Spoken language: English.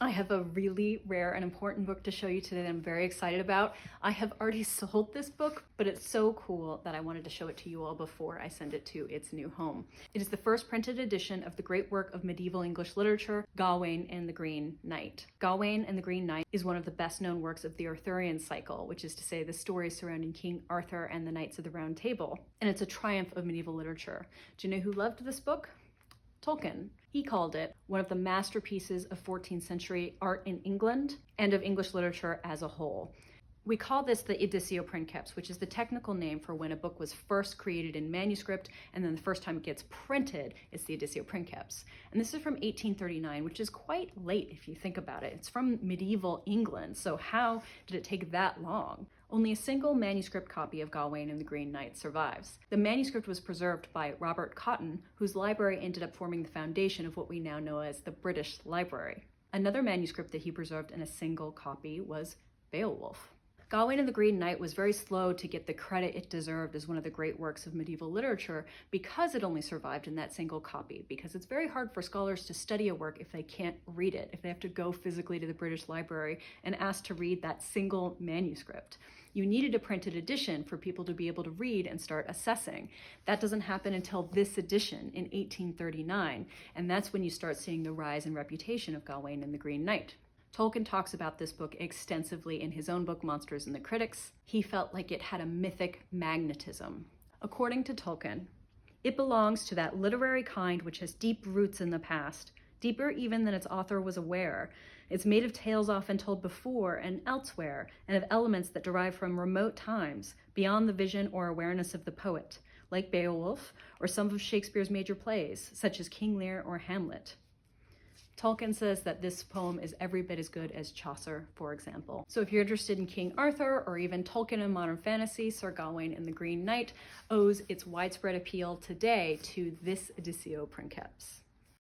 I have a really rare and important book to show you today that I'm very excited about. I have already sold this book, but it's so cool that I wanted to show it to you all before I send it to its new home. It is the first printed edition of the great work of medieval English literature, Gawain and the Green Knight. Gawain and the Green Knight is one of the best known works of the Arthurian cycle, which is to say the stories surrounding King Arthur and the Knights of the Round Table. And it's a triumph of medieval literature. Do you know who loved this book? Tolkien. He called it one of the masterpieces of 14th century art in England and of English literature as a whole. We call this the Editio princeps, which is the technical name for when a book was first created in manuscript, and then the first time it gets printed, it's the Editio princeps. And this is from 1839, which is quite late if you think about it. It's from medieval England, so how did it take that long? Only a single manuscript copy of Gawain and the Green Knight survives. The manuscript was preserved by Robert Cotton, whose library ended up forming the foundation of what we now know as the British Library. Another manuscript that he preserved in a single copy was Beowulf. Gawain and the Green Knight was very slow to get the credit it deserved as one of the great works of medieval literature because it only survived in that single copy, because it's very hard for scholars to study a work if they can't read it, if they have to go physically to the British Library and ask to read that single manuscript. You needed a printed edition for people to be able to read and start assessing. That doesn't happen until this edition in 1839, and that's when you start seeing the rise in reputation of Gawain and the Green Knight. Tolkien talks about this book extensively in his own book, Monsters and the Critics. He felt like it had a mythic magnetism. According to Tolkien, it belongs to that literary kind which has deep roots in the past, deeper even than its author was aware. It's made of tales often told before and elsewhere, and of elements that derive from remote times, beyond the vision or awareness of the poet, like Beowulf or some of Shakespeare's major plays, such as King Lear or Hamlet. Tolkien says that this poem is every bit as good as Chaucer, for example. So if you're interested in King Arthur or even Tolkien in modern fantasy, Sir Gawain and the Green Knight owes its widespread appeal today to this Editio princeps.